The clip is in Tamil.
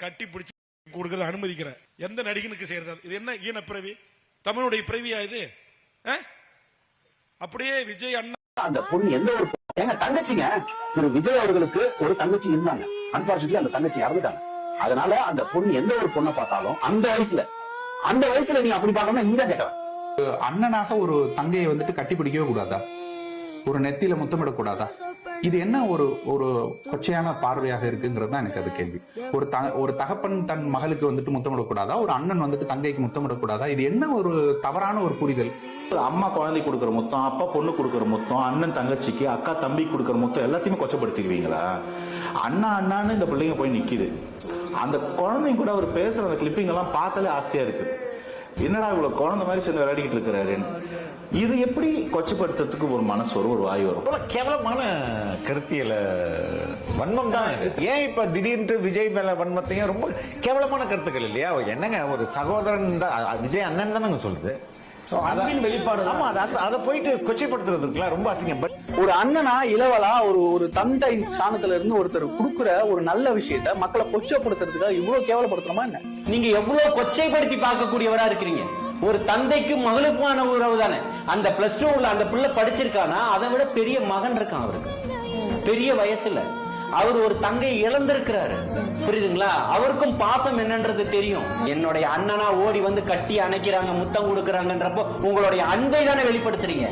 கட்டி பிடிச்சி கொடுக்கறது அனுமதிக்கிற எந்த நடிகனுக்கு செய்யறது? இது என்ன ஈன பிறவி? தமிழுடைய பிறவியா இது? அப்படியே விஜய் அண்ணா அந்த பொண்ணு எந்த ஒரு எங்க தங்கச்சிங்க திரு விஜய் அவர்களுக்கு ஒரு தங்கச்சி இருந்தாங்க. அன்பார்ச்சுனேட்லி அந்த தங்கச்சி இறந்துட்டாங்க. அதனால அந்த பொண்ணு எந்த ஒரு பொண்ணை பார்த்தாலும் அந்த வயசுல நீ அப்படி பார்க்கணும். நீ தான் கேட்டவன். அண்ணனாக ஒரு தங்கையை வந்துட்டு கட்டி பிடிக்கவே கூடாதா? ஒரு நெத்தியில முத்தமிடக்கூடாதா? இது என்ன ஒரு ஒரு கொச்சையான பார்வையாக இருக்குங்கிறது தான் எனக்கு அது கேள்வி. ஒரு தகப்பன் தன் மகளுக்கு வந்துட்டு முத்தமிடக்கூடாதா? ஒரு அண்ணன் வந்துட்டு தங்கைக்கு முத்தமிடக்கூடாதா? இது என்ன ஒரு தவறான ஒரு புரிதல்? அம்மா குழந்தை கொடுக்குற முத்தம், அப்பா பொண்ணு கொடுக்குற முத்தம், அண்ணன் தங்கச்சிக்கு, அக்கா தம்பி கொடுக்குற முத்தம் எல்லாத்தையுமே கொச்சப்படுத்திக்குவீங்களா? அண்ணா அண்ணான்னு இந்த பிள்ளைங்க போய் நிக்குது. அந்த குழந்தைங்க கூட அவர் பேசுற அந்த கிளிப்பிங் எல்லாம் பார்த்தாலே ஆசையா இருக்கு. என்னடா இவ்வளவு குழந்தை மாதிரி சேர்ந்து விளையாடிக்கிட்டு இருக்கிறாருன்னு. இது எப்படி கொச்சப்படுத்துறதுக்கு ஒரு மனசு வரும், ஒரு வாய் வரும்? கேவலமான கருத்தியல வன்மம் தான். ஏன் இப்ப திடீர்னு விஜய் மேல வன்மத்தையும் ரொம்ப கேவலமான கருத்துக்கள் இல்லையா? என்னங்க ஒரு சகோதரன் தான், விஜய் அண்ணன் தானங்க சொல்லுது. அதை போயிட்டு கொச்சைப்படுத்துறதுக்குலாம் ரொம்ப அசிங்கம். ஒரு அண்ணனா இளவலா ஒரு தந்தை ஸ்தானத்துல இருந்து ஒருத்தர் கொடுக்குற ஒரு நல்ல விஷயத்த மக்களை கொச்சைப்படுத்துறதுக்காக இவ்வளவு கேவலப்படுத்தணுமா என்ன? நீங்க எவ்வளவு கொச்சைப்படுத்தி பார்க்கக்கூடியவரா இருக்கிறீங்க. ஒரு தந்தைக்கும் மகளுக்குமான உறவு தானே. அந்த +2 உள்ள அந்த பிள்ளை படிச்சிருக்கானா அதை விட பெரிய மகன் இருக்கான் அவருக்கு, பெரிய வயசுல. அவர் ஒரு தங்கை இழந்திருக்கிறாரு, புரியுதுங்களா? அவருக்கும் பாசம் என்னன்றது தெரியும். என்னுடைய அண்ணனா ஓடி வந்து கட்டி அணைக்கிறாங்க, முத்தம் கொடுக்கறாங்கன்றப்போ உங்களுடைய அன்பை தானே வெளிப்படுத்துறீங்க.